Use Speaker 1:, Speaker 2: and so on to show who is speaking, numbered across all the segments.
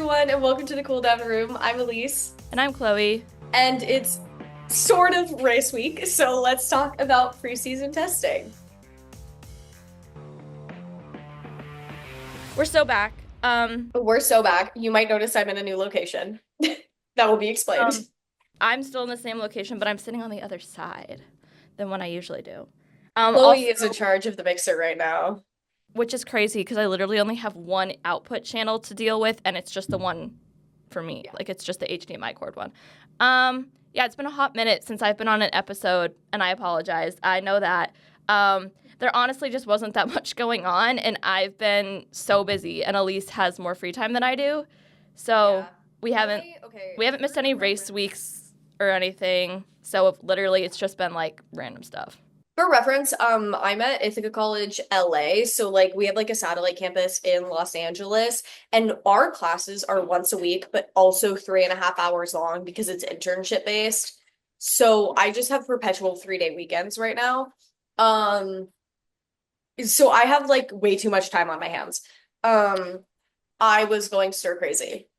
Speaker 1: everyone, and welcome to the Cool Down Room. I'm Alise,
Speaker 2: And I'm Chloe.
Speaker 1: and it's sort of race week, so let's talk about preseason testing.
Speaker 2: We're so back.
Speaker 1: We're so back. You might notice I'm in a new location. That will be explained.
Speaker 2: I'm still in the same location, but I'm sitting on the other side than what I usually do.
Speaker 1: Chloe is in charge of the mixer right now.
Speaker 2: Which is crazy because I literally only have one output channel to deal with, and it's just the one for me.
Speaker 1: Yeah.
Speaker 2: Like, it's just the HDMI cord one. Yeah, it's been a hot minute since I've been on an episode, and I apologize. I know that. There honestly just wasn't that much going on, and I've been so busy, and Alise has more free time than I do. So we haven't missed any race weeks or anything. So literally it's just been like random stuff.
Speaker 1: For reference, I'm at Ithaca College, LA, so like we have like a satellite campus in Los Angeles, and our classes are once a week, but also 3.5 hours long because it's internship based. So I just have perpetual 3-day weekends right now. So I have like way too much time on my hands. I was going stir crazy.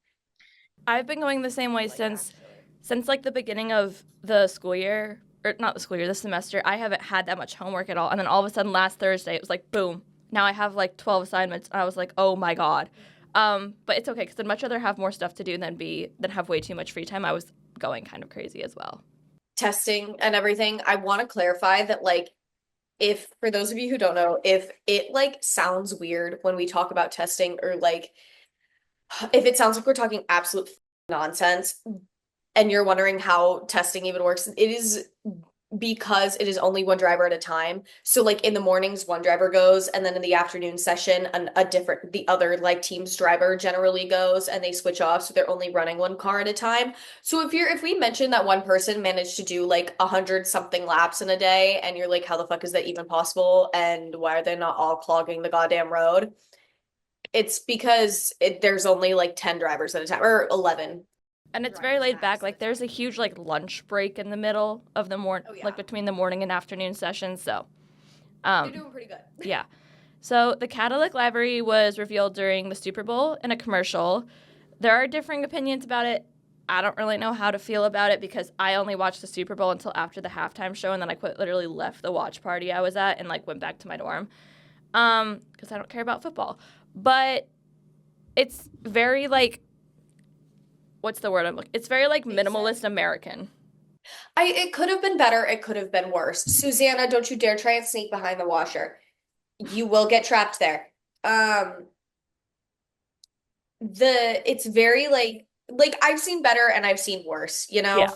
Speaker 2: I've been going the same way since like the beginning of the school year. Or not the school year, the semester. I haven't had that much homework at all. And then all of a sudden last Thursday, it was like, boom. Now I have like 12 assignments. And I was like, oh my God. But it's okay because I'd much rather have more stuff to do than have way too much free time. I was going kind of crazy as well.
Speaker 1: Testing and everything. I want to clarify that like if for those of you who don't know, if it like sounds weird when we talk about testing or like if it sounds like we're talking absolute nonsense and you're wondering how testing even works, it is because it is only one driver at a time. So like in the mornings, one driver goes, and then in the afternoon session, the other like team's driver generally goes, and they switch off. So they're only running one car at a time. So if we mention that one person managed to do like 100 something laps in a day, and you're like, how the fuck is that even possible? And why are they not all clogging the goddamn road? It's because there's only like 10 drivers at a time, or 11.
Speaker 2: And it's very laid back. Like there's a huge like lunch break in the middle of the morning, like between the morning and afternoon sessions. So,
Speaker 1: They're doing pretty good.
Speaker 2: Yeah. So the Cadillac livery was revealed during the Super Bowl in a commercial. There are differing opinions about it. I don't really know how to feel about it because I only watched the Super Bowl until after the halftime show, and then I literally left the watch party I was at and like went back to my dorm because I don't care about football. But it's very like, what's the word I'm looking? It's very like minimalist American.
Speaker 1: It could have been better. It could have been worse. Susanna, don't you dare try and sneak behind the washer. You will get trapped there. It's very like I've seen better and I've seen worse, you know?
Speaker 2: Yeah.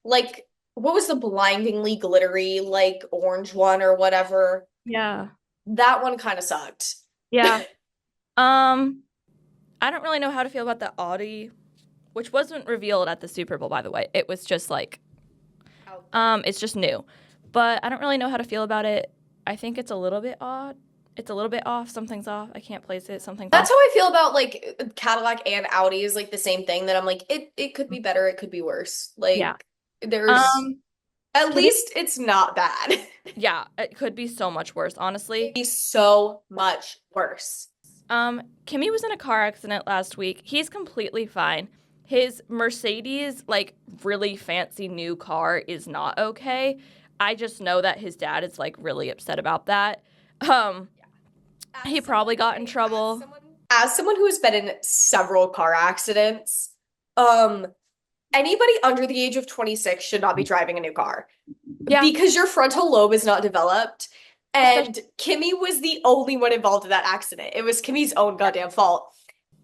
Speaker 1: Like what was the blindingly glittery like orange one or whatever?
Speaker 2: Yeah.
Speaker 1: That one kind of sucked.
Speaker 2: Yeah. I don't really know how to feel about the Audi, which wasn't revealed at the Super Bowl, by the way. It was just like, it's just new. But I don't really know how to feel about it. I think it's a little bit odd. It's a little bit off. Something's off. I can't place it.
Speaker 1: That's how I feel about like Cadillac and Audi is like the same thing that I'm like, it could be better, it could be worse. Like
Speaker 2: Yeah.
Speaker 1: there's at least it's not bad.
Speaker 2: Yeah, it could be so much worse, honestly.
Speaker 1: It'd be so much worse.
Speaker 2: Kimmy was in a car accident last week. He's completely fine. His Mercedes, like, really fancy new car is not okay. I just know that his dad is, like, really upset about that. He probably got in trouble.
Speaker 1: As someone who has been in several car accidents, anybody under the age of 26 should not be driving a new car.
Speaker 2: Yeah.
Speaker 1: Because your frontal lobe is not developed. And Kimmy was the only one involved in that accident. It was Kimmy's own goddamn fault.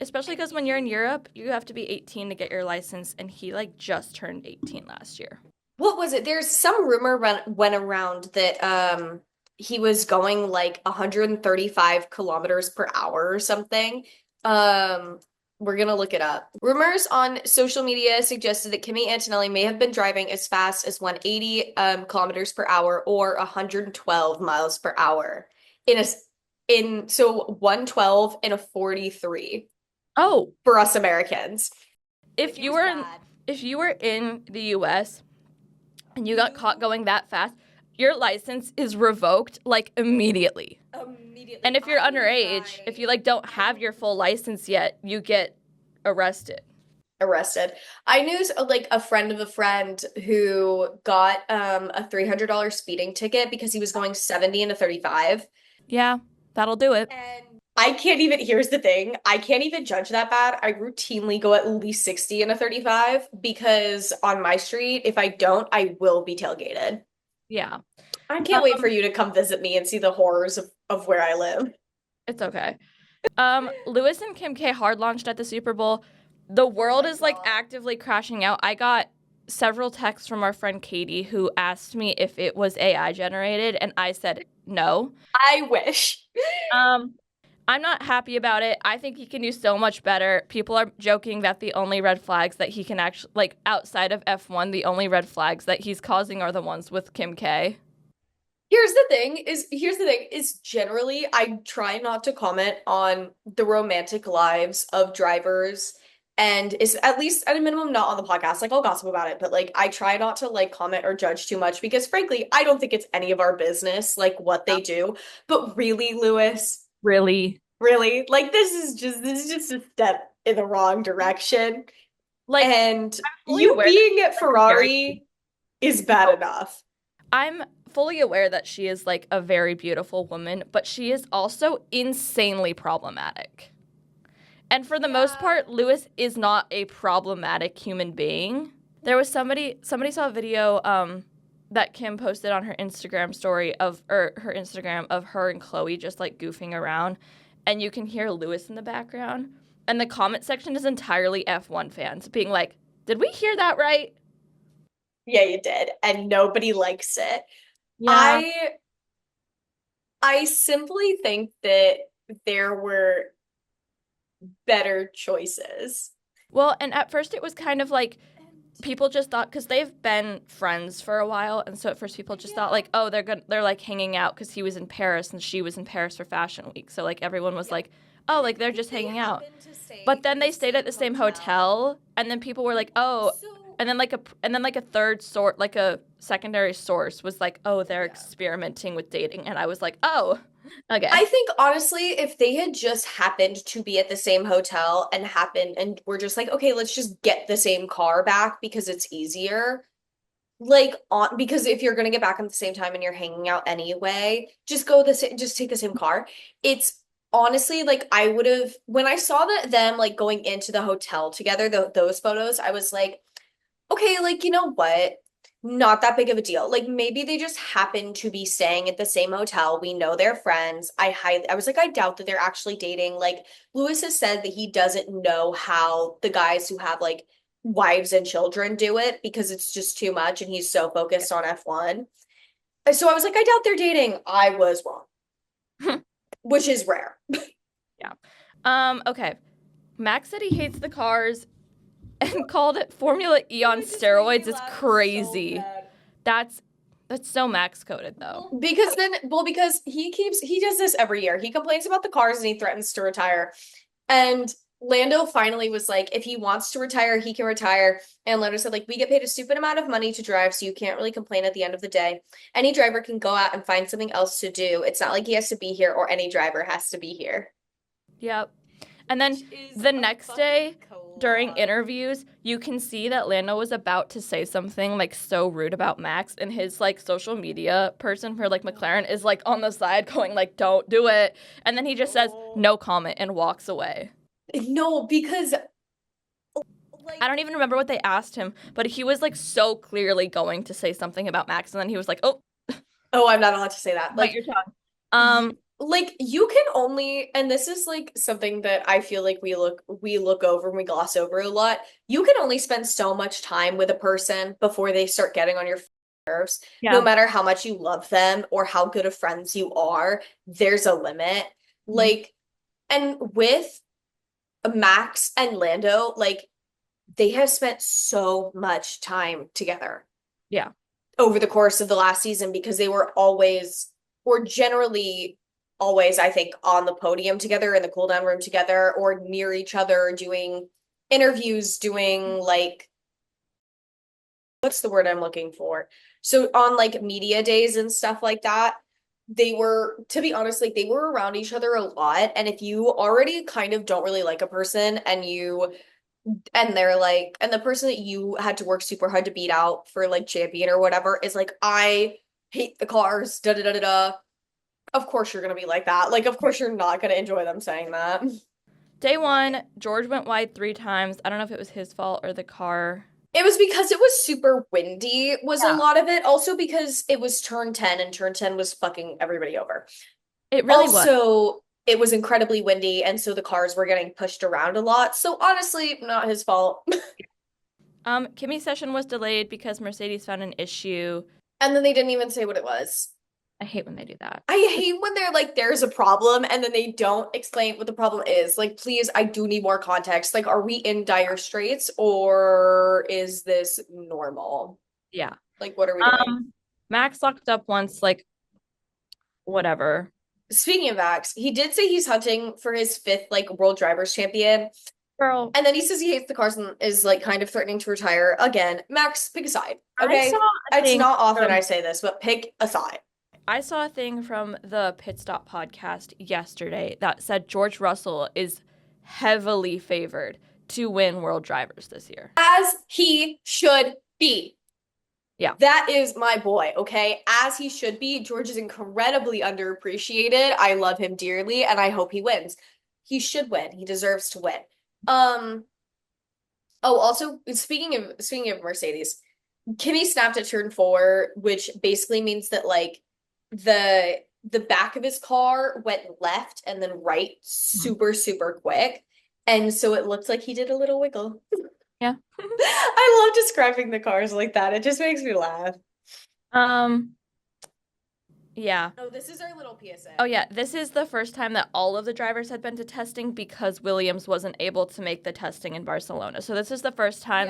Speaker 2: Especially because when you're in Europe, you have to be 18 to get your license, and he, like, just turned 18 last year.
Speaker 1: What was it? There's some rumor went around that he was going, like, 135 kilometers per hour or something. We're gonna look it up. Rumors on social media suggested that Kimmy Antonelli may have been driving as fast as 180 kilometers per hour or 112 miles per hour so 112 in a 43.
Speaker 2: Oh,
Speaker 1: for us Americans.
Speaker 2: If you were in the US and you got caught going that fast, your license is revoked like immediately. And if you're underage, if you like don't have your full license yet, you get arrested.
Speaker 1: Arrested. I knew like a friend of a friend who got a $300 speeding ticket because he was going 70 into 35.
Speaker 2: Yeah, that'll do it.
Speaker 1: And I can't even, here's the thing, I can't even judge that bad. I routinely go at least 60 in a 35 because on my street, if I don't, I will be tailgated.
Speaker 2: Yeah.
Speaker 1: I can't wait for
Speaker 2: Um,
Speaker 1: you to come visit me and see the horrors of where I live.
Speaker 2: it's okay. Lewis and Kim K hard launched at the Super Bowl. The
Speaker 1: Oh
Speaker 2: world
Speaker 1: my
Speaker 2: is like
Speaker 1: God.
Speaker 2: actively crashing out. I got several texts from our friend Katie who asked me if it was AI generated, and I said no.
Speaker 1: I wish.
Speaker 2: Um, I'm not happy about it. I think he can do so much better. People are joking that the only red flags that he can actually, like outside of F1, the only red flags that he's causing are the ones with Kim K.
Speaker 1: Here's the thing is generally I try not to comment on the romantic lives of drivers and is at least at a minimum not on the podcast. Like I'll gossip about it, but like I try not to like comment or judge too much because frankly, I don't think it's any of our business like what they do. But really, Lewis,
Speaker 2: Really?
Speaker 1: really, like this is just a step in the wrong direction.
Speaker 2: Like,
Speaker 1: And
Speaker 2: I'm fully
Speaker 1: you
Speaker 2: aware that
Speaker 1: being at
Speaker 2: she's like a very
Speaker 1: Ferrari is bad
Speaker 2: no,
Speaker 1: enough.
Speaker 2: I'm fully aware that she is like a very beautiful woman, but she is also insanely problematic. And for the most
Speaker 1: Yeah.
Speaker 2: part, Lewis is not a problematic human being. There was somebody saw a video that Kim posted on her Instagram story of or her Instagram of her and Chloe just like goofing around, and you can hear Lewis in the background. And the comment section is entirely F1 fans being like, "Did we hear that right?"
Speaker 1: Yeah, you did, and nobody likes it.
Speaker 2: Yeah.
Speaker 1: I I simply think that there were better choices.
Speaker 2: Well, and at first it was kind of like people just thought because they've been friends for a while, and so at first people just thought
Speaker 1: Yeah.
Speaker 2: like, oh, they're like hanging out because he was in Paris and she was in Paris for Fashion Week, so like everyone was
Speaker 1: Yeah.
Speaker 2: like, oh, like they're just
Speaker 1: They
Speaker 2: hanging out.
Speaker 1: happened to stay
Speaker 2: But
Speaker 1: in
Speaker 2: then
Speaker 1: the
Speaker 2: they stayed at
Speaker 1: same
Speaker 2: the same
Speaker 1: hotel.
Speaker 2: hotel, and then people were like, oh,
Speaker 1: So,
Speaker 2: and then like a third sort, like a secondary source was like, oh, they're
Speaker 1: yeah.
Speaker 2: experimenting with dating, and I was like, oh, okay,
Speaker 1: I think honestly, if they had just happened to be at the same hotel and happened and we're just like, okay, let's just get the same car back because it's easier. Like on because if you're gonna get back at the same time and you're hanging out anyway, just take the same car. It's honestly like I would have when I saw that them like going into the hotel together, those photos, I was like, okay, like you know what? Not that big of a deal. Like maybe they just happen to be staying at the same hotel. We know they're friends. I was like, I doubt that they're actually dating. Like Lewis has said that he doesn't know how the guys who have like wives and children do it because it's just too much and he's so focused on F1. So I was like, I doubt they're dating. I was wrong, which is rare.
Speaker 2: yeah, okay. Max said he hates the cars and called it Formula E on
Speaker 1: That just made me
Speaker 2: steroids is
Speaker 1: laugh so
Speaker 2: crazy.
Speaker 1: bad.
Speaker 2: That's that's so Max coded though.
Speaker 1: Because he does this every year. He complains about the cars and he threatens to retire. And Lando finally was like, if he wants to retire, he can retire. And Lando said, like, we get paid a stupid amount of money to drive, so you can't really complain at the end of the day. Any driver can go out and find something else to do. It's not like he has to be here or any driver has to be here.
Speaker 2: Yep. And then
Speaker 1: Which is
Speaker 2: the
Speaker 1: a
Speaker 2: next day
Speaker 1: fucking
Speaker 2: during
Speaker 1: collage.
Speaker 2: interviews, you can see that Lando was about to say something like so rude about Max, and his like social media person for like McLaren is like on the side going like, "Don't do it," and then he just says
Speaker 1: No.
Speaker 2: no comment and walks away.
Speaker 1: No, because
Speaker 2: I
Speaker 1: like
Speaker 2: don't even remember what they asked him, but he was like so clearly going to say something about Max, and then he was like, "Oh,
Speaker 1: oh, I'm not allowed to say that.
Speaker 2: bite your tongue."
Speaker 1: Y-
Speaker 2: Um,
Speaker 1: like you can only and this is like something that I feel like we look over and we gloss over a lot. You can only spend so much time with a person before they start getting on your nerves. No
Speaker 2: yeah.
Speaker 1: matter how much you love them or how good of friends you are, there's a limit. Like and with Max and Lando, like they have spent so much time together
Speaker 2: Yeah.
Speaker 1: over the course of the last season because they were always, or generally always, I think, on the podium together in the cool down room together or near each other doing interviews, doing like, what's the word I'm looking for? So on like media days and stuff like that, they were, to be honest, like they were around each other a lot. And if you already kind of don't really like a person and you And they're like, and the person that you had to work super hard to beat out for like champion or whatever is like, I hate the cars, da da da da da. Of course you're gonna be like that. Like, of course you're not gonna enjoy them saying that.
Speaker 2: Day one, George went wide 3 times. I don't know if it was his fault or the car.
Speaker 1: It was because it was super windy, was a
Speaker 2: Yeah.
Speaker 1: lot of it. Also because it was turn 10 and turn 10 was fucking everybody over.
Speaker 2: It really was.
Speaker 1: Also, it was incredibly windy, and so the cars were getting pushed around a lot. So honestly, not his fault.
Speaker 2: Kimmy's session was delayed because Mercedes found an issue.
Speaker 1: And then they didn't even say what it was.
Speaker 2: I hate when they do that.
Speaker 1: I hate when they're like, there's a problem, and then they don't explain what the problem is. Like, please, I do need more context. Like, are we in dire straits or is this normal?
Speaker 2: Yeah.
Speaker 1: Like, what are we doing?
Speaker 2: Max locked up once, like, whatever.
Speaker 1: Speaking of Max, he did say he's hunting for his fifth like world drivers champion.
Speaker 2: Girl,
Speaker 1: And then he says he hates the cars and is like kind of threatening to retire again. Max, pick a side.
Speaker 2: I saw
Speaker 1: Okay?
Speaker 2: a
Speaker 1: It's
Speaker 2: thing
Speaker 1: not often I
Speaker 2: from
Speaker 1: say this, but pick a side.
Speaker 2: I saw a thing from the Pit Stop podcast yesterday that said George Russell is heavily favored to win World Drivers this year.
Speaker 1: As he should be.
Speaker 2: Yeah.
Speaker 1: That is my boy, okay? As he should be. George is incredibly underappreciated. I love him dearly, and I hope he wins. He should win. He deserves to win. Um, oh, also speaking of Mercedes, Kimmy snapped at turn 4, which basically means that like the the back of his car went left and then right
Speaker 2: Mhm.
Speaker 1: super, super quick. And so it looked like he did a little wiggle.
Speaker 2: Yeah.
Speaker 1: I love describing the cars like that. It just makes me laugh.
Speaker 2: Um, yeah.
Speaker 1: Oh, this is our little PSA.
Speaker 2: Oh, yeah. This is the first time that all of the drivers had been to testing because Williams wasn't able to make the testing in Barcelona. So
Speaker 1: Yeah.
Speaker 2: this is the first time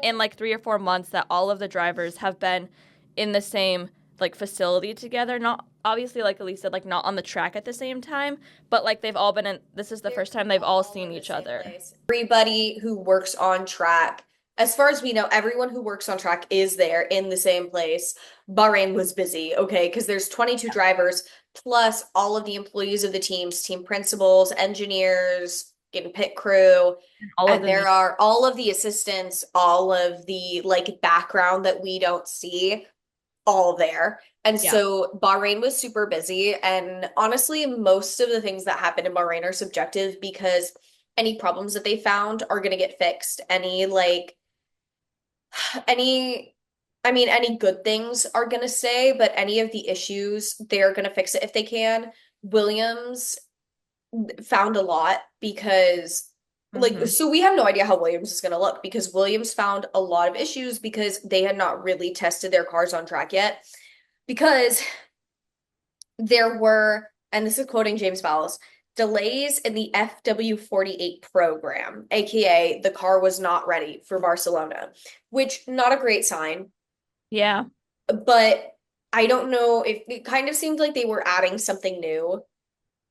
Speaker 2: in
Speaker 1: So
Speaker 2: like 3 or 4 months that all of the drivers have been in the same like facility together. Not obviously, like Alise said, like not on the track at the same time, but like they've all been in. This is the
Speaker 1: they're
Speaker 2: first time they've all
Speaker 1: all
Speaker 2: seen
Speaker 1: in the
Speaker 2: each
Speaker 1: same
Speaker 2: other.
Speaker 1: place. Everybody who works on track, as far as we know, everyone who works on track is there in the same place. Bahrain was busy, okay, because there's 22 drivers plus all of the employees of the teams, team principals, engineers, in pit crew,
Speaker 2: All of
Speaker 1: and
Speaker 2: the
Speaker 1: there
Speaker 2: meet.
Speaker 1: are all of the assistants, all of the like background that we don't see all there. And
Speaker 2: Yeah.
Speaker 1: so Bahrain was super busy. And honestly, most of the things that happen in Bahrain are subjective because any problems that they found are going to get fixed. Any, I mean, any good things are going to say, but any of the issues, they're going to fix it if they can. Williams found a lot because like
Speaker 2: Mm-hmm.
Speaker 1: so we have no idea how Williams is going to look because Williams found a lot of issues because they had not really tested their cars on track yet because there were, and this is quoting James Fallows, delays in the FW48 program, aka the car was not ready for Barcelona, which not a great sign,
Speaker 2: Yeah.
Speaker 1: but I don't know if it kind of seemed like they were adding something new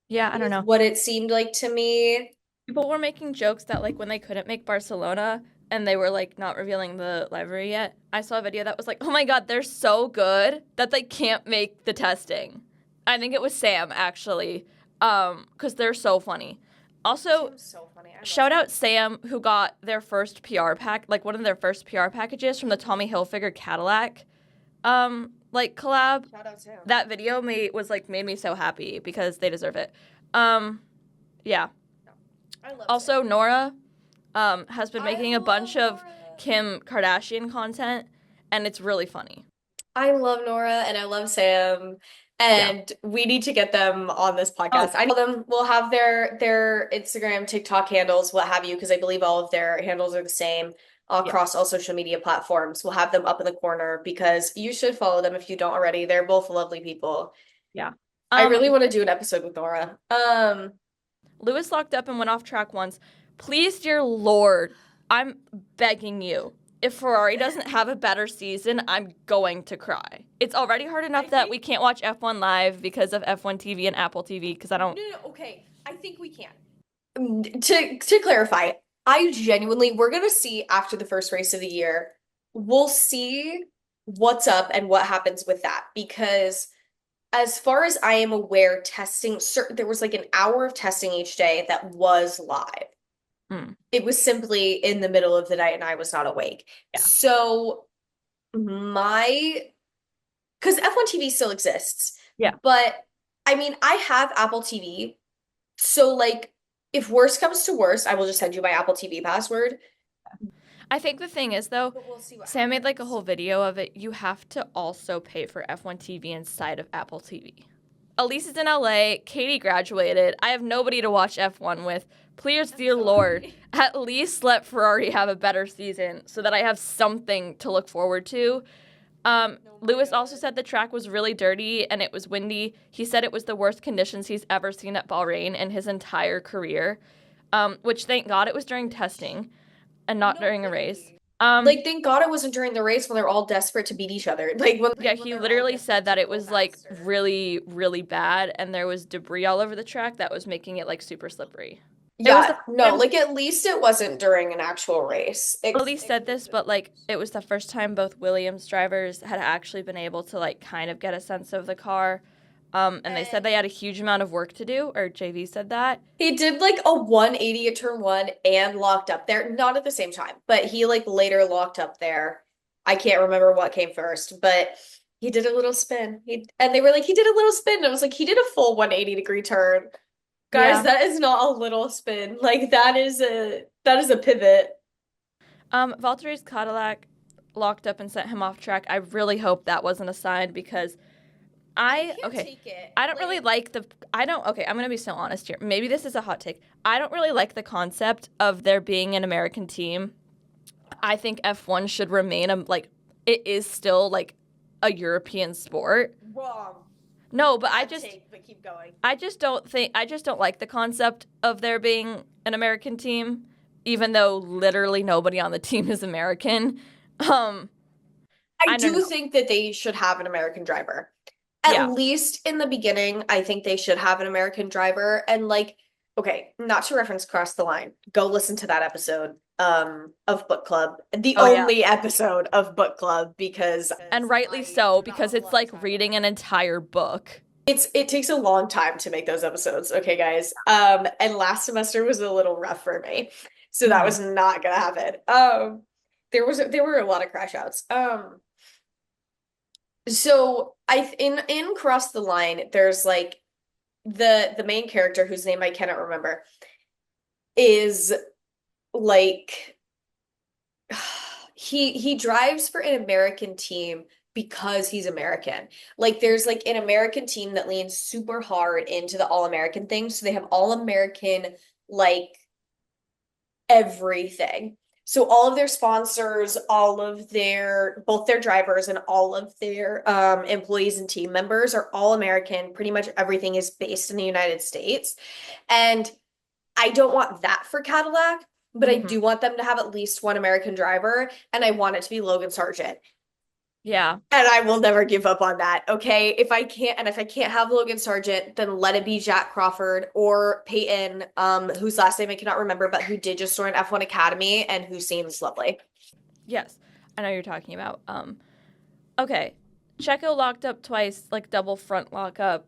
Speaker 2: Yeah. I don't
Speaker 1: is
Speaker 2: know.
Speaker 1: what it seemed like to me.
Speaker 2: People were making jokes that like when they couldn't make Barcelona and they were like not revealing the livery yet. I saw a video that was like, "Oh my God, they're so good that they can't make the testing." I think it was Sam actually, because they're so funny. Also,
Speaker 1: Sam's so funny. I love
Speaker 2: shout
Speaker 1: Sam.
Speaker 2: out Sam who got their first PR pack, like one of their first PR packages from the Tommy Hilfiger Cadillac, like collab.
Speaker 1: Shout out Sam.
Speaker 2: That video made me so happy because they deserve it. Um, yeah.
Speaker 1: I love
Speaker 2: Also,
Speaker 1: Sam.
Speaker 2: Nora has been
Speaker 1: I
Speaker 2: making a
Speaker 1: love
Speaker 2: bunch of
Speaker 1: Nora.
Speaker 2: Kim Kardashian content, and it's really funny.
Speaker 1: I love Nora and I love Sam.
Speaker 2: Yeah.
Speaker 1: And we need to get them on this
Speaker 2: Oh,
Speaker 1: podcast. I know them. We'll have their Instagram, TikTok handles, what have you, because I believe all of their handles are the same
Speaker 2: yeah,
Speaker 1: across all social media platforms. We'll have them up in the corner because you should follow them if you don't already. They're both lovely people.
Speaker 2: yeah.
Speaker 1: I
Speaker 2: Um,
Speaker 1: really want to do an episode with Nora.
Speaker 2: Lewis locked up and went off track once. Please, dear Lord, I'm begging you. If Ferrari doesn't have a better season, I'm going to cry. It's already hard
Speaker 1: I
Speaker 2: enough that we
Speaker 1: think
Speaker 2: can't watch F1 live because of F1 TV and Apple TV because I don't.
Speaker 1: no, okay. I think we can. To clarify, I genuinely we're gonna see after the first race of the year, we'll see what's up and what happens with that because as far as I am aware, testing there was like an hour of testing each day that was live.
Speaker 2: Mm,
Speaker 1: It was simply in the middle of the night and I was not awake.
Speaker 2: yeah.
Speaker 1: So my, because F1 TV still exists,
Speaker 2: Yeah.
Speaker 1: but I mean, I have Apple TV. So like, if worst comes to worst, I will just send you my Apple TV password.
Speaker 2: I think the thing is, though,
Speaker 1: But we'll see what
Speaker 2: Sam made like a
Speaker 1: happens.
Speaker 2: whole video of it. You have to also pay for F1 TV inside of Apple TV. Elise is in LA. Katie graduated. I have nobody to watch F1 with. Please,
Speaker 1: I'm
Speaker 2: dear Lord,
Speaker 1: sorry.
Speaker 2: at least let Ferrari have a better season so that I have something to look forward to.
Speaker 1: Oh my
Speaker 2: Lewis also
Speaker 1: God.
Speaker 2: said the track was really dirty and it was windy. He said it was the worst conditions he's ever seen at Bahrain in his entire career, which thank God it was during testing and not
Speaker 1: No,
Speaker 2: during a race.
Speaker 1: literally.
Speaker 2: Um,
Speaker 1: Like, thank God it wasn't during the race when they're all desperate to beat each other. Like
Speaker 2: yeah,
Speaker 1: when
Speaker 2: he
Speaker 1: they're all
Speaker 2: literally said
Speaker 1: desperate to
Speaker 2: that it
Speaker 1: go
Speaker 2: was like
Speaker 1: faster.
Speaker 2: really, really bad and there was debris all over the track that was making it like super slippery. It was the
Speaker 1: Yeah,
Speaker 2: first
Speaker 1: no,
Speaker 2: time
Speaker 1: like at least it wasn't during an actual race.
Speaker 2: Ellie said this, but like it was the first time both Williams drivers had actually been able to like kind of get a sense of the car. And they said
Speaker 1: And
Speaker 2: they had a huge amount of work to do, or JV said that.
Speaker 1: he did like a 180 at turn one and locked up there. Not at the same time, but he like later locked up there. I can't remember what came first, but he did a little spin. And they were like, he did a little spin. And I was like, he did a full 180-degree turn. Guys,
Speaker 2: Yeah.
Speaker 1: that is not a little spin. Like that is a pivot.
Speaker 2: Valtteri's Cadillac locked up and sent him off track. I really hope that wasn't a sign because
Speaker 1: I
Speaker 2: I
Speaker 1: can't
Speaker 2: okay.
Speaker 1: take it.
Speaker 2: I don't really
Speaker 1: Like,
Speaker 2: like the I don't okay, I'm gonna be so honest here. Maybe this is a hot take. I don't really like the concept of there being an American team. I think F1 should remain a like it is still like a European sport.
Speaker 1: wrong.
Speaker 2: No, but
Speaker 1: Hot take, but keep going.
Speaker 2: I just don't like the concept of there being an American team, even though literally nobody on the team is American. Um,
Speaker 1: I
Speaker 2: I don't
Speaker 1: do
Speaker 2: know.
Speaker 1: think that they should have an American driver. At
Speaker 2: Yeah.
Speaker 1: least in the beginning, I think they should have an American driver. And like, okay, not to reference Cross the Line, go listen to that episode of Book Club, the
Speaker 2: Oh yeah.
Speaker 1: only episode of Book Club, because
Speaker 2: And rightly
Speaker 1: I
Speaker 2: so
Speaker 1: do not
Speaker 2: because
Speaker 1: have a
Speaker 2: it's
Speaker 1: lot of
Speaker 2: like
Speaker 1: time on
Speaker 2: reading
Speaker 1: it.
Speaker 2: an entire book.
Speaker 1: It takes a long time to make those episodes, okay, guys. And last semester was a little rough for me. So that
Speaker 2: Mhm.
Speaker 1: was not gonna happen. There were a lot of crash outs. So in Cross the Line, there's like the main character whose name I cannot remember is like he drives for an American team because he's American. Like there's like an American team that leans super hard into the all-American thing. So they have all-American like everything. So all of their sponsors, all of their both their drivers and all of their employees and team members are all American. Pretty much everything is based in the United States. And I don't want that for Cadillac, but I
Speaker 2: Mhm.
Speaker 1: do want them to have at least one American driver, and I want it to be Logan Sargent.
Speaker 2: Yeah.
Speaker 1: And I will never give up on that. Okay. If I can't have Logan Sargent, then let it be Jack Crawford or Peyton, whose last name I cannot remember, but who did just join F1 Academy and who seems lovely.
Speaker 2: Yes. I know you're talking about. Okay. Checo locked up twice, like double front lockup.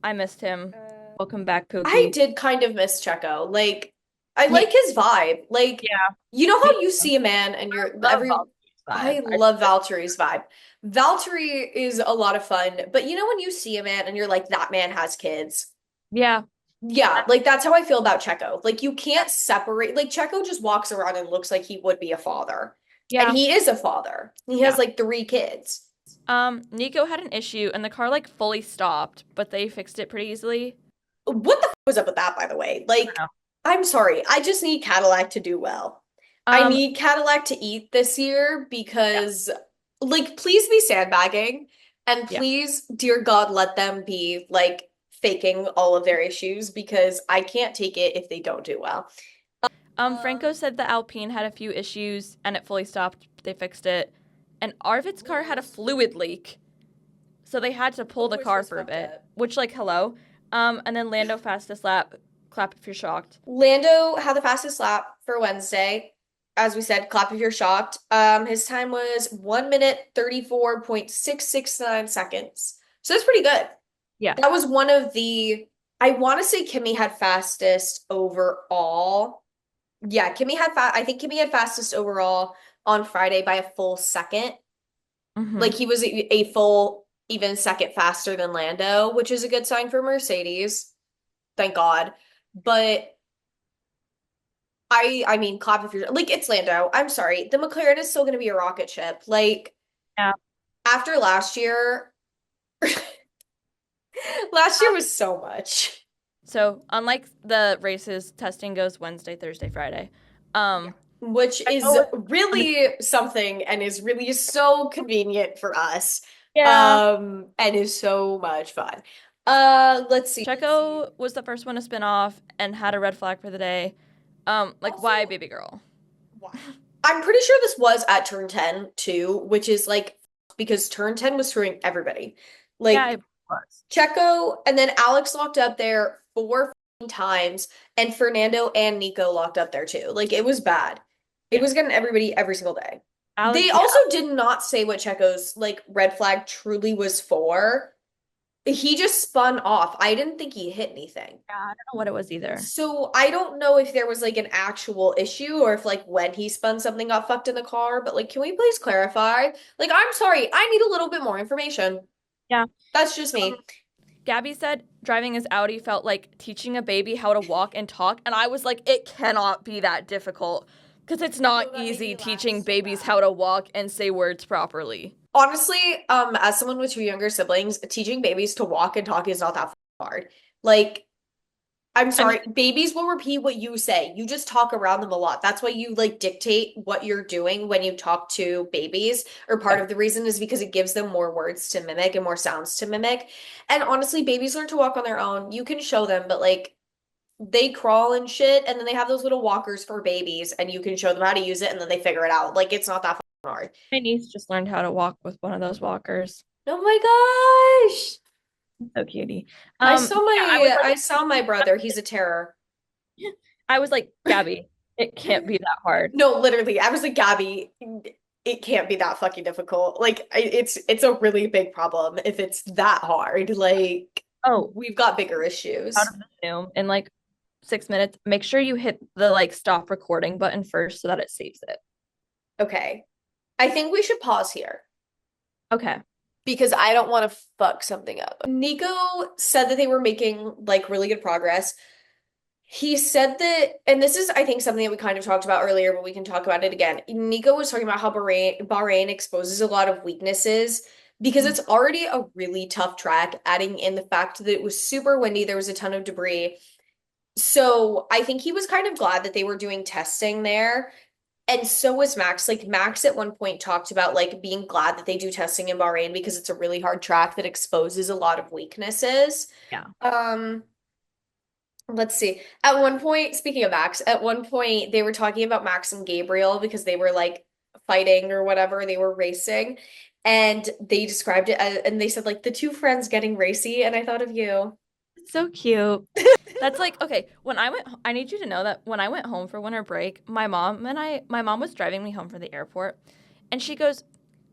Speaker 2: I missed him. Welcome back,
Speaker 1: I
Speaker 2: Pookie.
Speaker 1: did kind of miss Checo. Like, I
Speaker 2: He
Speaker 1: like his vibe. Like,
Speaker 2: yeah.
Speaker 1: you know
Speaker 2: Me
Speaker 1: how you
Speaker 2: too.
Speaker 1: see a man and you're
Speaker 2: I love
Speaker 1: every
Speaker 2: Valtteri's vibe.
Speaker 1: I love Valtteri's vibe. Valtteri is a lot of fun, but you know when you see a man and you're like, that man has kids.
Speaker 2: Yeah.
Speaker 1: Yeah, like that's how I feel about Checo. Like you can't separate, like Checo just walks around and looks like he would be a father. And
Speaker 2: Yeah.
Speaker 1: he is a father. He has
Speaker 2: Yeah.
Speaker 1: like three kids.
Speaker 2: Nico had an issue and the car like fully stopped, but they fixed it pretty easily.
Speaker 1: What the f was up with that, by the way?
Speaker 2: I don't
Speaker 1: Like,
Speaker 2: know.
Speaker 1: I'm sorry. I just need Cadillac to do well. I
Speaker 2: Um,
Speaker 1: need Cadillac to eat this year
Speaker 2: yeah.
Speaker 1: because, like, please be sandbagging and
Speaker 2: Yeah.
Speaker 1: please, dear God, let them be like faking all of their issues because I can't take it if they don't do well.
Speaker 2: Franco said the Alpine had a few issues and it fully stopped. They fixed it. And Arvid's car had a fluid leak. So they had to pull the
Speaker 1: Which
Speaker 2: car
Speaker 1: was
Speaker 2: for a
Speaker 1: fucked
Speaker 2: bit,
Speaker 1: up.
Speaker 2: which like hello. And then Lando fastest lap. Clap if you're shocked.
Speaker 1: Lando had the fastest lap for Wednesday. As we said, clap if you're shocked. His time was 1 minute 34.669 seconds. So that's pretty good.
Speaker 2: Yeah.
Speaker 1: That was one of the, I want to say Kimmy had fastest overall. Yeah, I think Kimmy had fastest overall on Friday by a full second.
Speaker 2: Mm-hmm.
Speaker 1: Like he was a full even second faster than Lando, which is a good sign for Mercedes. Thank God. But I mean, clap if you're like it's Lando. I'm sorry. The McLaren is still going to be a rocket ship. Like
Speaker 2: Yeah.
Speaker 1: after last year, last year was so much.
Speaker 2: So unlike the races, testing goes Wednesday, Thursday, Friday.
Speaker 1: Yeah.
Speaker 2: Um,
Speaker 1: Which
Speaker 2: Checo
Speaker 1: is
Speaker 2: was gonna be,
Speaker 1: really something and is really so convenient for us.
Speaker 2: yeah.
Speaker 1: And is so much fun. Let's see.
Speaker 2: Checo was the first one to spin off and had a red flag for the day. Like why,
Speaker 1: Also,
Speaker 2: baby girl?
Speaker 1: why? I'm pretty sure this was at turn 10 too, which is like because turn 10 was screwing everybody.
Speaker 2: Yeah,
Speaker 1: Like
Speaker 2: it was.
Speaker 1: Checo and then Alex locked up there four times, and Fernando and Nico locked up there too. Like it was bad. It
Speaker 2: Yeah.
Speaker 1: was getting everybody every single day. They
Speaker 2: Alex, yeah.
Speaker 1: also did not say what Checo's like red flag truly was for. He just spun off. I didn't think he hit anything.
Speaker 2: Yeah, I don't know what it was either.
Speaker 1: So I don't know if there was like an actual issue or if like when he spun something got fucked in the car, but like can we please clarify? Like I'm sorry, I need a little bit more information.
Speaker 2: Yeah.
Speaker 1: That's just
Speaker 2: Um,
Speaker 1: me.
Speaker 2: Gabby said driving his Audi felt like teaching a baby how to walk and talk, and I was like, it cannot be that difficult because it's not
Speaker 1: No, that made
Speaker 2: easy
Speaker 1: me laugh
Speaker 2: teaching
Speaker 1: so
Speaker 2: babies how
Speaker 1: bad.
Speaker 2: to walk and say words properly.
Speaker 1: Honestly, as someone with two younger siblings, teaching babies to walk and talk is not that hard. Like, I'm
Speaker 2: I mean,
Speaker 1: sorry, babies will repeat what you say. You just talk around them a lot. That's why you like dictate what you're doing when you talk to babies. Or part
Speaker 2: yeah,
Speaker 1: of the reason is because it gives them more words to mimic and more sounds to mimic. And honestly, babies learn to walk on their own. You can show them, but like they crawl and shit, and then they have those little walkers for babies, and you can show them how to use it, and then they figure it out. Like it's not that hard.
Speaker 2: my niece just learned how to walk with one of those walkers.
Speaker 1: Oh my gosh.
Speaker 2: So cutie. Yeah,
Speaker 1: I saw my brother. He's a terror.
Speaker 2: I was like, Gabby, it can't be that hard.
Speaker 1: No, literally. I was like, Gabby, it can't be that fucking difficult. Like it's a really big problem if it's that hard. Like
Speaker 2: Oh,
Speaker 1: we've got bigger
Speaker 2: out
Speaker 1: issues.
Speaker 2: of the Zoom in like 6 minutes. Make sure you hit the like stop recording button first so that it saves it.
Speaker 1: Okay. I think we should pause here
Speaker 2: Okay.
Speaker 1: because I don't want to fuck something up. Nico said that they were making like really good progress. He said that, and this is, I think, something that we kind of talked about earlier, but we can talk about it again. Nico was talking about how Bahrain exposes a lot of weaknesses because it's already a really tough track, adding in the fact that it was super windy, there was a ton of debris. So I think he was kind of glad that they were doing testing there. And so was Max. Like Max at one point talked about like being glad that they do testing in Bahrain because it's a really hard track that exposes a lot of weaknesses.
Speaker 2: Yeah.
Speaker 1: Um, Let's see. At one point, speaking of Max, at one point they were talking about Max and Gabriel because they were like fighting or whatever, they were racing. And they described it as, and they said like the two friends getting racy, and I thought of you.
Speaker 2: It's so cute. That's like, okay, when I went, I need you to know that when I went home for winter break, my mom was driving me home from the airport, and she goes,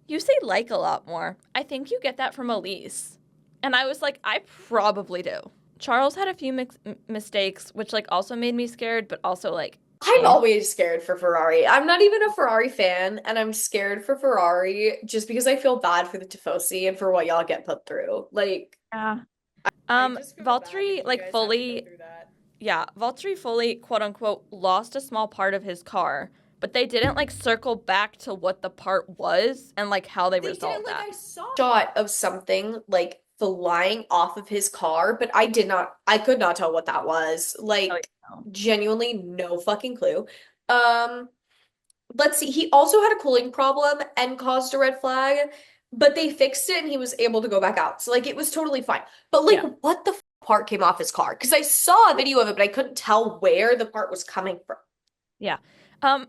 Speaker 2: "You say like a lot more. I think you get that from Alise." And I was like, "I probably do." Charles had a few mistakes, which like also made me scared, but also like,
Speaker 1: I'm
Speaker 2: eh.
Speaker 1: always scared for Ferrari. I'm not even a Ferrari fan, and I'm scared for Ferrari just because I feel bad for the Tifosi and for what y'all get put through. Like,
Speaker 2: Yeah.
Speaker 1: I just feel bad that
Speaker 2: Valtteri
Speaker 1: you
Speaker 2: like
Speaker 1: guys have to go
Speaker 2: fully
Speaker 1: through that.
Speaker 2: Yeah, Valtteri fully, quote unquote, lost a small part of his car, but they didn't like circle back to what the part was and like how they
Speaker 1: They didn't
Speaker 2: resolved
Speaker 1: like
Speaker 2: that.
Speaker 1: I saw a shot of something like flying off of his car, but I could not tell what that was.
Speaker 2: Oh,
Speaker 1: Like
Speaker 2: yeah.
Speaker 1: genuinely no fucking clue. Um, let's see. He also had a cooling problem and caused a red flag, but they fixed it and he was able to go back out. So like it was totally fine. But like
Speaker 2: Yeah.
Speaker 1: what the part came off his car? Because I saw a video of it, but I couldn't tell where the part was coming from.
Speaker 2: Yeah.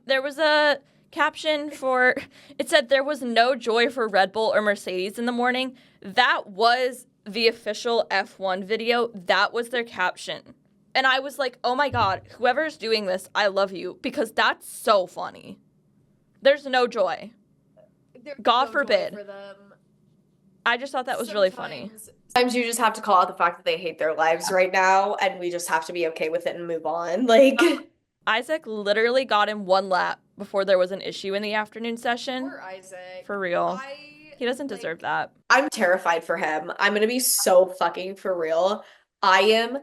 Speaker 2: There was a caption for it said there was no joy for Red Bull or Mercedes in the morning. That was the official F1 video. That was their caption. And I was like, "Oh my god, whoever's doing this, I love you because that's so funny." There's no joy.
Speaker 1: There's
Speaker 2: God
Speaker 1: no joy
Speaker 2: forbid.
Speaker 1: for them.
Speaker 2: I just thought that was really funny.
Speaker 1: Sometimes you just have to call out the fact that they hate their lives right now, and we just have to be okay with it and move on. Like,
Speaker 2: Isaac literally got in one lap before there was an issue in the afternoon session.
Speaker 1: Poor Isaac.
Speaker 2: For real.
Speaker 1: I
Speaker 2: He doesn't deserve
Speaker 1: like
Speaker 2: that.
Speaker 1: I'm terrified for him. I'm gonna be so fucking for real. I am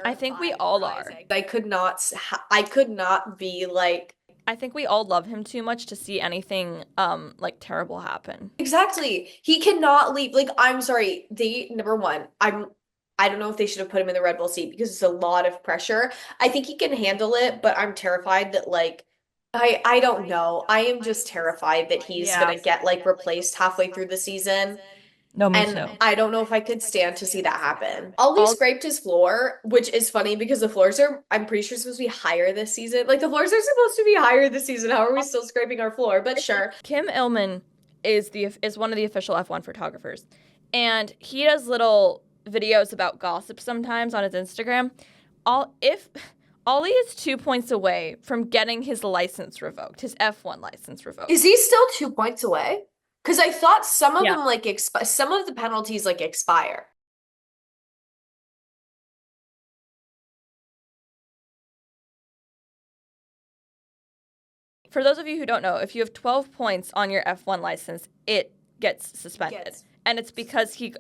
Speaker 2: I think we
Speaker 1: terrified
Speaker 2: all
Speaker 1: for
Speaker 2: are.
Speaker 1: Isaac. I could not be like
Speaker 2: I think we all love him too much to see anything like terrible happen.
Speaker 1: exactly. He cannot leave. Like, I'm sorry. They, number one, I don't know if they should have put him in the Red Bull seat because it's a lot of pressure. I think he can handle it, but I'm terrified that like I don't know. I am just terrified that he's
Speaker 2: Yeah.
Speaker 1: gonna get like replaced halfway through the season.
Speaker 2: No, me
Speaker 1: And
Speaker 2: too.
Speaker 1: I don't know if I could stand to see that happen. Ollie
Speaker 2: All
Speaker 1: scraped his floor, which is funny because the floors are, I'm pretty sure, supposed to be higher this season. Like the floors are supposed to be higher this season. How are we still scraping our floor? But sure.
Speaker 2: Kim Illman is one of the official F1 photographers, and he does little videos about gossip sometimes on his Instagram. All if Ollie is 2 points away from getting his license revoked, his F1 license revoked.
Speaker 1: Is he still 2 points away? Because I thought some of
Speaker 2: Yeah.
Speaker 1: them like some of the penalties like expire.
Speaker 2: For those of you who don't know, if you have 12 points on your F1 license, it gets suspended. And it's because you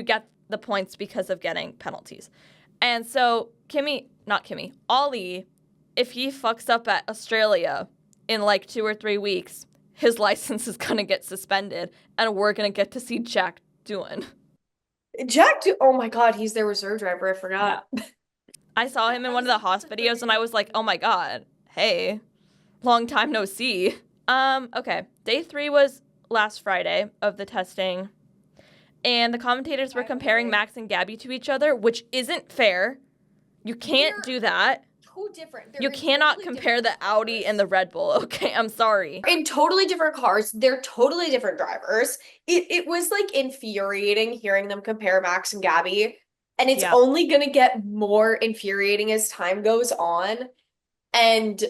Speaker 2: get the points because of getting penalties. And so Ollie, if he fucks up at Australia in like 2 or 3 weeks, his license is gonna get suspended and we're gonna get to see Jack doing.
Speaker 1: Oh my God, he's their reserve driver. I forgot.
Speaker 2: I saw him in one of the Haas videos and I was like, oh my God, hey, long time no see. Okay. Day 3 was last Friday of the testing. And the commentators were comparing Max and Gabby to each other, which isn't fair. You can't do that.
Speaker 1: Too different.
Speaker 2: You cannot compare the Audi and the Red Bull, okay? I'm sorry.
Speaker 1: In totally different cars. They're totally different drivers. It was like infuriating hearing them compare Max and Gabby. And it's
Speaker 2: Yeah.
Speaker 1: only gonna get more infuriating as time goes on. And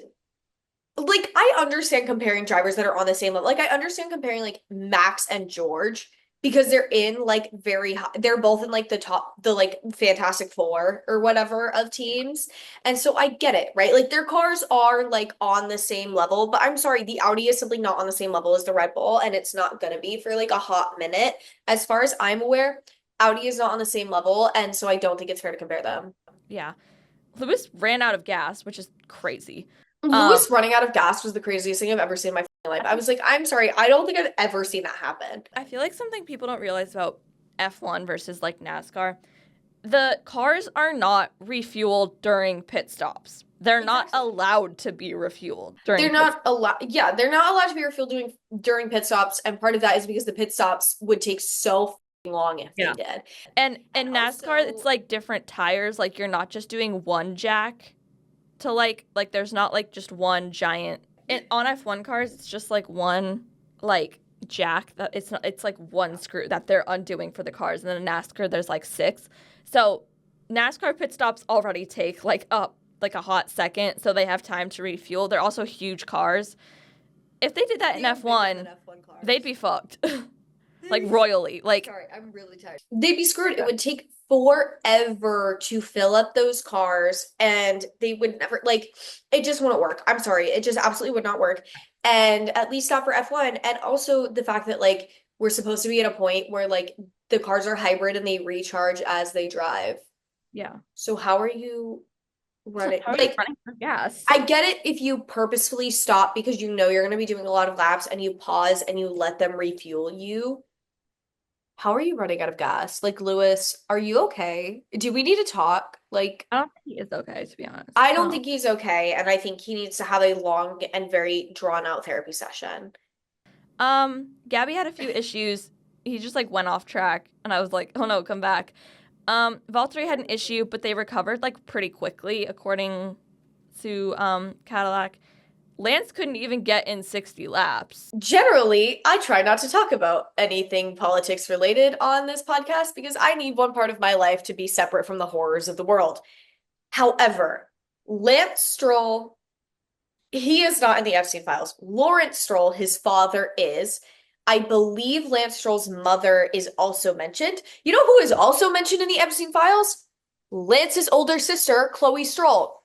Speaker 1: like I understand comparing drivers that are on the same level. Like I understand comparing like Max and George because they're in like very high, they're both in like the like Fantastic Four or whatever of teams. And so I get it, right? Like their cars are like on the same level, but I'm sorry, the Audi is simply not on the same level as the Red Bull, and it's not gonna be for like a hot minute. As far as I'm aware, Audi is not on the same level, and so I don't think it's fair to compare them.
Speaker 2: Yeah. Lewis ran out of gas, which is crazy.
Speaker 1: Lewis running out of gas was the craziest thing I've ever seen in my life. I was like, I'm sorry, I don't think I've ever seen that happen.
Speaker 2: I feel like something people don't realize about F1 versus like NASCAR, the cars are not refueled during pit stops. They're not allowed to be refueled during
Speaker 1: They're not allowed, yeah, they're not allowed to be refueled during pit stops, and part of that is because the pit stops would take so long if they did.
Speaker 2: And NASCAR,
Speaker 1: also,
Speaker 2: it's like different tires. Like you're not just doing one jack to like there's not like just one giant. On F1 cars, it's just like one like jack that it's like one screw that they're undoing for the cars. And then in NASCAR, there's like 6. So NASCAR pit stops already take like a hot second, so they have time to refuel. They're also huge cars. If they did that in F1, they'd be fucked. Like royally. Like
Speaker 1: sorry, I'm really tired. They'd be screwed. It would take forever to fill up those cars, and they would never like it just wouldn't work. I'm sorry. It just absolutely would not work. And at least not for F1. And also the fact that like we're supposed to be at a point where like the cars are hybrid and they recharge as they drive.
Speaker 2: yeah.
Speaker 1: So how are you running?
Speaker 2: How are you
Speaker 1: Like
Speaker 2: running for gas?
Speaker 1: I get it if you purposefully stop because you know you're going to be doing a lot of laps and you pause and you let them refuel you. How are you running out of gas? Like, Lewis, are you okay? Do we need to talk? Like,
Speaker 2: I don't think he is okay, to be honest.
Speaker 1: I don't think he's okay, and I think he needs to have a long and very drawn out therapy session.
Speaker 2: Gabby had a few issues. He just like went off track, and I was like, oh no, come back. Valtteri had an issue, but they recovered like pretty quickly, according to Cadillac. Lance couldn't even get in 60 laps.
Speaker 1: Generally, I try not to talk about anything politics related on this podcast because I need one part of my life to be separate from the horrors of the world. However, Lance Stroll, he is not in the Epstein files. Lawrence Stroll, his father, is. I believe Lance Stroll's mother is also mentioned. You know who is also mentioned in the Epstein files? Lance's older sister, Chloe Stroll.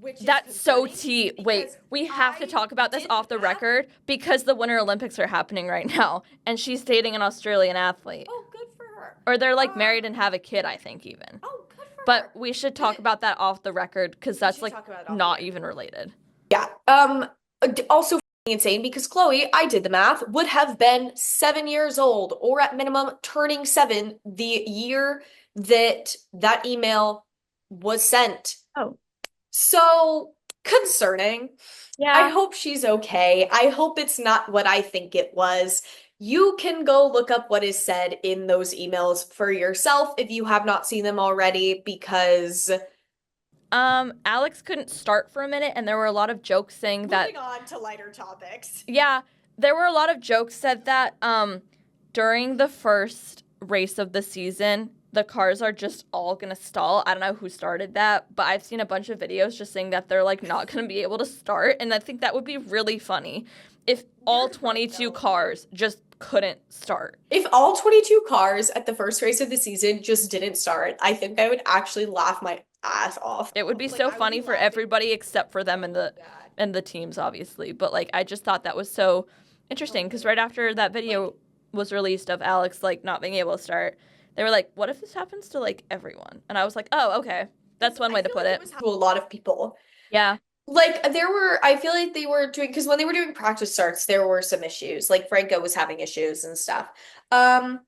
Speaker 1: which is
Speaker 2: That's so
Speaker 1: concerning
Speaker 2: tea. Wait,
Speaker 1: because
Speaker 2: we have to
Speaker 1: I
Speaker 2: talk about this
Speaker 1: did the
Speaker 2: off the
Speaker 1: math.
Speaker 2: record because the Winter Olympics are happening right now, and she's dating an Australian athlete.
Speaker 1: Oh, good for her.
Speaker 2: Or they're like married and have a kid, I think, even.
Speaker 1: Oh, good for
Speaker 2: But
Speaker 1: her.
Speaker 2: we should talk
Speaker 1: The,
Speaker 2: about that off the record because
Speaker 1: we
Speaker 2: that's
Speaker 1: should
Speaker 2: like
Speaker 1: talk about it off the
Speaker 2: not
Speaker 1: record.
Speaker 2: even related.
Speaker 1: Yeah. Also insane because Chloe, I did the math, would have been 7 years old or at minimum turning seven the year that that email was sent.
Speaker 2: Oh,
Speaker 1: So concerning. I
Speaker 2: yeah.
Speaker 1: hope she's okay. I hope it's not what I think it was. You can go look up what is said in those emails for yourself if you have not seen them already, because
Speaker 2: Alex couldn't start for a minute, and there were a lot of jokes saying that.
Speaker 1: moving on to lighter topics.
Speaker 2: Yeah, there were a lot of jokes said that during the first race of the season, the cars are just all gonna stall. I don't know who started that, but I've seen a bunch of videos just saying that they're like not gonna be able to start, and I think that would be really funny if all
Speaker 1: You're right,
Speaker 2: 22
Speaker 1: though.
Speaker 2: cars just couldn't start.
Speaker 1: If all 22 cars at the first race of the season just didn't start, I think I would actually laugh my ass off.
Speaker 2: It would be
Speaker 1: Like
Speaker 2: so
Speaker 1: I would
Speaker 2: funny
Speaker 1: be
Speaker 2: for
Speaker 1: laughing
Speaker 2: everybody except for them
Speaker 1: so bad.
Speaker 2: and the teams obviously. But like I just thought that was so interesting because right after that video
Speaker 1: Like,
Speaker 2: was released of Alex like not being able to start, they were like, "What if this happens to like everyone?" And I was like, "Oh, okay. That's one
Speaker 1: I
Speaker 2: way to
Speaker 1: feel
Speaker 2: put
Speaker 1: like it
Speaker 2: it."
Speaker 1: was to a lot of people.
Speaker 2: Yeah.
Speaker 1: Like there were, I feel like they were doing, because when they were doing practice starts, there were some issues. Like Franco was having issues and stuff. Um,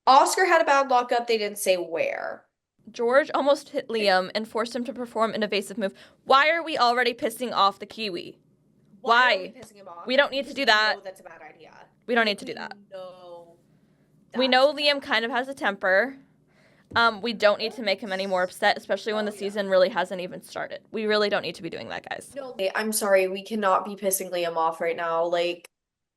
Speaker 1: Oscar had a bad lockup. They didn't say where.
Speaker 2: George almost hit Liam and forced him to perform an evasive move. Why are we already pissing off the Kiwi?
Speaker 1: Why are we
Speaker 2: Why?
Speaker 1: pissing him off?
Speaker 2: We don't need to
Speaker 1: Because
Speaker 2: do
Speaker 1: we
Speaker 2: that.
Speaker 1: know that's a bad idea.
Speaker 2: We don't need
Speaker 1: Like
Speaker 2: to do
Speaker 1: we
Speaker 2: that.
Speaker 1: know
Speaker 2: We
Speaker 1: that's
Speaker 2: know Liam
Speaker 1: bad.
Speaker 2: kind of has a temper. We don't need to make him any more upset, especially when the
Speaker 1: Oh yeah.
Speaker 2: season really hasn't even started. We really don't need to be doing that, guys.
Speaker 1: No, I'm sorry. We cannot be pissing Liam off right now. Like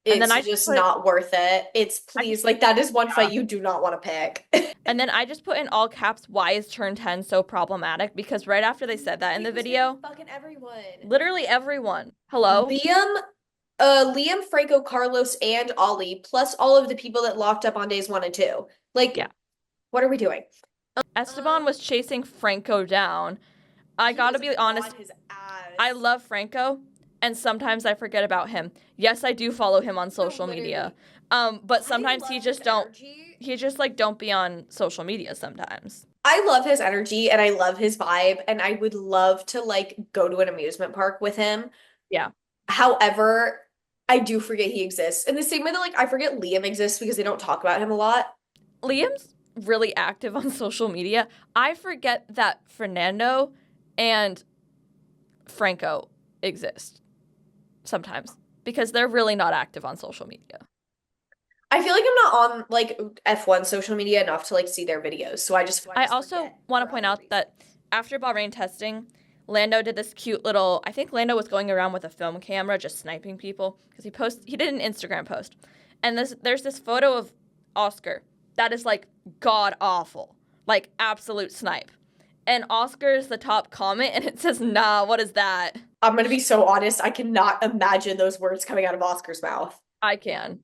Speaker 2: And then
Speaker 1: it's
Speaker 2: I just
Speaker 1: just
Speaker 2: put
Speaker 1: not worth it. It's
Speaker 2: I just
Speaker 1: please like that is one
Speaker 2: yeah.
Speaker 1: fight you do not want to pick.
Speaker 2: And then I just put in all caps why is turn 10 so problematic because right after they said that in
Speaker 1: He
Speaker 2: the
Speaker 1: was getting
Speaker 2: video,
Speaker 1: fucking everyone.
Speaker 2: literally everyone. Hello?
Speaker 1: Liam, Liam, Franco, Carlos, and Ollie, plus all of the people that locked up on days 1 and 2.
Speaker 2: Yeah.
Speaker 1: Like, what are we doing?
Speaker 2: Esteban was chasing Franco down. I
Speaker 1: He
Speaker 2: gotta
Speaker 1: was
Speaker 2: be honest,
Speaker 1: on his ass.
Speaker 2: I love Franco, and sometimes I forget about him. Yes, I do follow him on social media.
Speaker 1: Literally.
Speaker 2: But
Speaker 1: I
Speaker 2: sometimes
Speaker 1: love his energy.
Speaker 2: he just like don't be on social media sometimes.
Speaker 1: I love his energy and I love his vibe, and I would love to like go to an amusement park with him.
Speaker 2: Yeah.
Speaker 1: However, I do forget he exists. In the same way that like I forget Liam exists because they don't talk about him a lot.
Speaker 2: Liam's really active on social media. I forget that Fernando and Franco exist sometimes because they're really not active on social media.
Speaker 1: I feel like I'm not on like F1 social media enough to like see their videos. So I
Speaker 2: I
Speaker 1: just
Speaker 2: also
Speaker 1: forget
Speaker 2: want to
Speaker 1: for
Speaker 2: point
Speaker 1: other
Speaker 2: out
Speaker 1: reasons.
Speaker 2: that after Bahrain testing, Lando did this cute little. I think Lando was going around with a film camera just sniping people because he did an Instagram post, and there's this photo of Oscar that is like god awful, like absolute snipe, and Oscar's the top comment, and it says, "Nah, what is that?"
Speaker 1: I'm gonna be so honest, I cannot imagine those words coming out of Oscar's mouth.
Speaker 2: I can.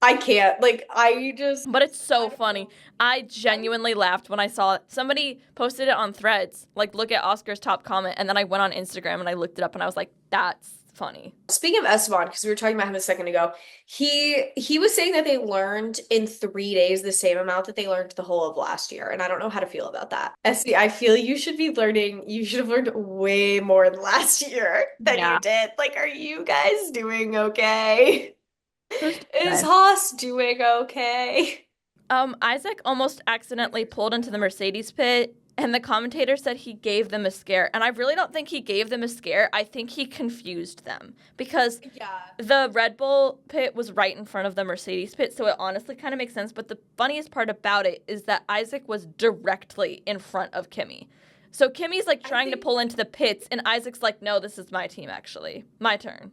Speaker 1: I can't. Like I just
Speaker 2: But it's
Speaker 1: I
Speaker 2: so
Speaker 1: don't
Speaker 2: funny.
Speaker 1: know.
Speaker 2: I
Speaker 1: I
Speaker 2: genuinely laughed when I saw it. Somebody posted it on Threads, like look at Oscar's top comment, and then I went on Instagram and I looked it up and I was like, that's funny.
Speaker 1: Speaking of Esteban, because we were talking about him a second ago, he was saying that they learned in 3 days the same amount that they learned the whole of last year, and I don't know how to feel about that. Esty, I feel you should be learning. You should have learned way more than last year than
Speaker 2: Yeah.
Speaker 1: you did. Like, are you guys doing okay?
Speaker 2: Who's
Speaker 1: Is
Speaker 2: today?
Speaker 1: Haas doing okay?
Speaker 2: Isaac almost accidentally pulled into the Mercedes pit, and the commentator said he gave them a scare. And I really don't think he gave them a scare. I think he confused them because
Speaker 1: Yeah.
Speaker 2: the Red Bull pit was right in front of the Mercedes pit, so it honestly kind of makes sense. But the funniest part about it is that Isaac was directly in front of Kimmy. So Kimmy's like
Speaker 1: I
Speaker 2: trying to
Speaker 1: think
Speaker 2: pull into the pits, and Isaac's like, no, this is my team, actually. My turn.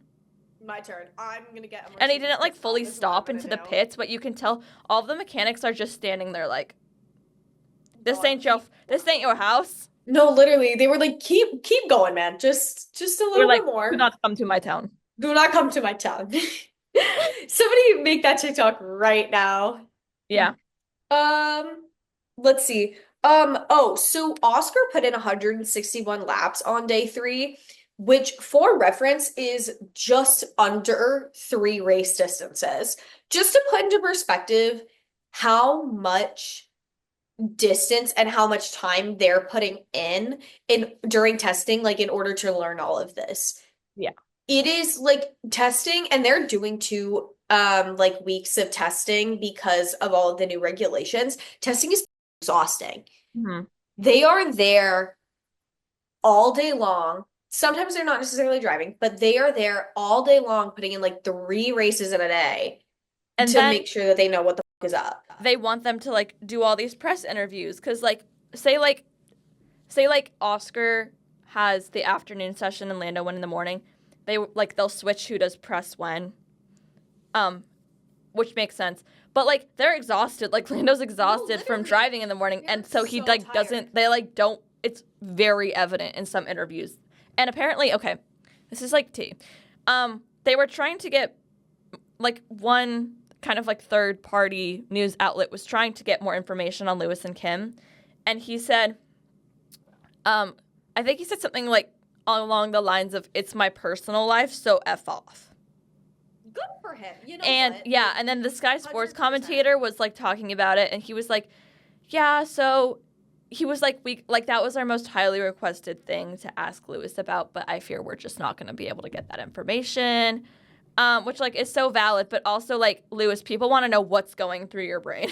Speaker 1: my turn. I'm gonna get a
Speaker 2: And he
Speaker 1: Mercedes
Speaker 2: didn't like
Speaker 1: pit stop
Speaker 2: fully
Speaker 1: is what I'm
Speaker 2: stop
Speaker 1: gonna
Speaker 2: into the
Speaker 1: do.
Speaker 2: pits, but you can tell all of the mechanics are just standing there like,
Speaker 1: God, keep
Speaker 2: this ain't your house.
Speaker 1: No, literally, they were like, keep going, man. Just a
Speaker 2: They're
Speaker 1: little
Speaker 2: like,
Speaker 1: bit
Speaker 2: do
Speaker 1: more.
Speaker 2: not come to my town.
Speaker 1: Do not come to my town. Somebody make that TikTok right now.
Speaker 2: Yeah.
Speaker 1: Um, let's see. So Oscar put in 161 laps on day 3, which for reference is just under 3 race distances. Just to put into perspective how much distance and how much time they're putting in during testing, like in order to learn all of this.
Speaker 2: Yeah.
Speaker 1: It is like testing, and they're doing 2 weeks of testing because of all of the new regulations. Testing is exhausting.
Speaker 2: Hmm.
Speaker 1: They are there all day long. Sometimes they're not necessarily driving, but they are there all day long, putting in like 3 races in a day
Speaker 2: And
Speaker 1: to
Speaker 2: then
Speaker 1: make sure that they know what the fuck is up.
Speaker 2: they want them to like do all these press interviews because say like Oscar has the afternoon session and Lando one in the morning. They'll switch who does press when. Um, which makes sense. But like they're exhausted. Like Lando's exhausted from driving in the morning, and so he like doesn't. They like don't. It's very evident in some interviews, and apparently, okay, this is like tea. They were trying to get like one kind of like third party news outlet was trying to get more information on Lewis and Kim, and he said, I think he said something like along the lines of "It's my personal life, so f off."
Speaker 1: Good for him. You know
Speaker 2: And
Speaker 1: what?
Speaker 2: yeah, and then the Sky Sports
Speaker 1: 100%.
Speaker 2: commentator was like talking about it, and he was like, "Yeah, so." He was like, "We like that was our most highly requested thing to ask Lewis about, but I fear we're just not going to be able to get that information." Which like is so valid, but also like Lewis, people want to know what's going through your brain.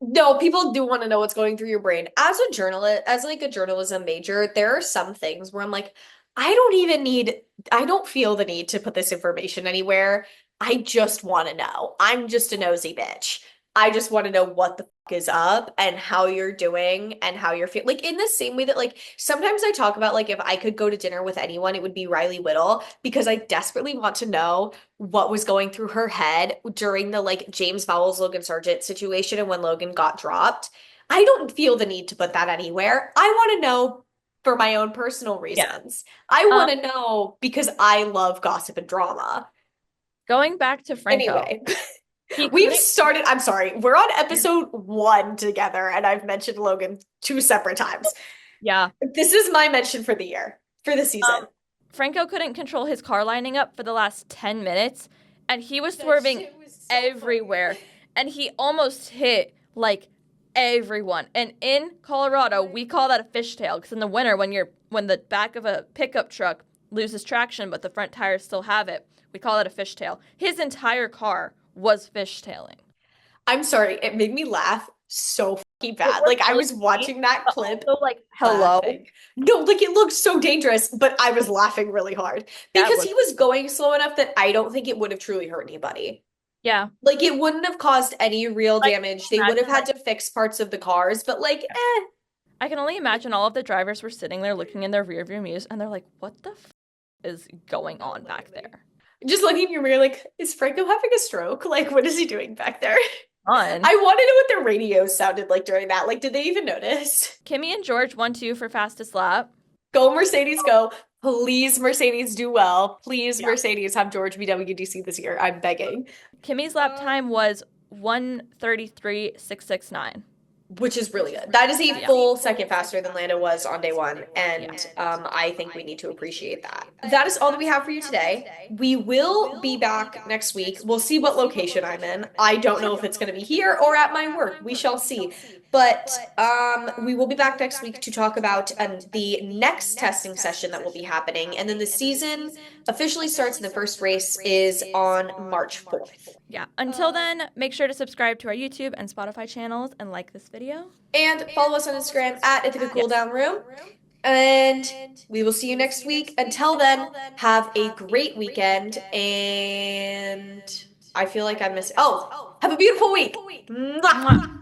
Speaker 1: No, people do want to know what's going through your brain. As a journalist, as like a journalism major, there are some things where I'm like, I don't feel the need to put this information anywhere. I just want to know. I'm just a nosy bitch. I just want to know what the fuck is up and how you're doing and how you're feeling. Like in the same way that like sometimes I talk about like if I could go to dinner with anyone, it would be Riley Whittle because I desperately want to know what was going through her head during the like James Vowles Logan Sargent situation and when Logan got dropped. I don't feel the need to put that anywhere. I want to know for my own personal
Speaker 2: Yeah.
Speaker 1: reasons. I
Speaker 2: Um,
Speaker 1: want to know because I love gossip and drama.
Speaker 2: Going back to Franco,
Speaker 1: Anyway,
Speaker 2: he
Speaker 1: we've
Speaker 2: couldn't.
Speaker 1: started, I'm sorry, we're on episode 1 together, and I've mentioned Logan 2 separate times.
Speaker 2: Yeah.
Speaker 1: This is my mention for the year, for the season.
Speaker 2: Franco couldn't control his car lining up for the last 10 minutes, and he was swerving everywhere, and he almost hit like everyone. And in Colorado, we call that a fishtail because in the winter, when the back of a pickup truck loses traction but the front tires still have it, we call it a fishtail. His entire car was fishtailing.
Speaker 1: I'm sorry, it made me laugh so fucking
Speaker 2: It
Speaker 1: bad.
Speaker 2: was
Speaker 1: Like I
Speaker 2: really
Speaker 1: was
Speaker 2: funny,
Speaker 1: watching that
Speaker 2: but
Speaker 1: clip
Speaker 2: also like, hello.
Speaker 1: laughing. No, like it looked so dangerous, but I was laughing really hard
Speaker 2: That
Speaker 1: because
Speaker 2: was
Speaker 1: he was going slow enough that I don't think it would have truly hurt anybody.
Speaker 2: yeah.
Speaker 1: Like it wouldn't have caused any real
Speaker 2: Like
Speaker 1: damage. They would have
Speaker 2: imagine
Speaker 1: had to fix parts of the cars, but like, eh.
Speaker 2: I can only imagine all of the drivers were sitting there looking in their rearview mirrors and they're like, what the is going on back there?
Speaker 1: Just looking in your mirror, like, is Franco having a stroke? Like, what is he doing back there?
Speaker 2: Fun.
Speaker 1: I want to know what their radios sounded like during that. Like, did they even notice?
Speaker 2: Kimmy and George 1-2 for fastest lap.
Speaker 1: Go, Mercedes, go. Please, Mercedes, do well. Please,
Speaker 2: Yeah.
Speaker 1: Mercedes, have George be WDC this year. I'm begging.
Speaker 2: Kimmy's lap time was 1:33.669.
Speaker 1: Which is really good. That is a full second faster than Lando was on day one, and I think we need to appreciate that. That is all that we have for you today. We will be back next week. We'll see what location I'm in. I don't know if it's going to be here or at my work. We shall see. But we will be back next week to talk about the next testing session that will be happening, and then the season officially starts, and the first race is on March 4th.
Speaker 2: Yeah. Until then, make sure to subscribe to our YouTube and Spotify channels and like this video.
Speaker 1: And follow us on Instagram at Ithaca Cool Down Room. And we will see you next week. Until then, have a great weekend. And I feel like I'm missing. Oh, have a beautiful week. Mwah.
Speaker 2: Mwah.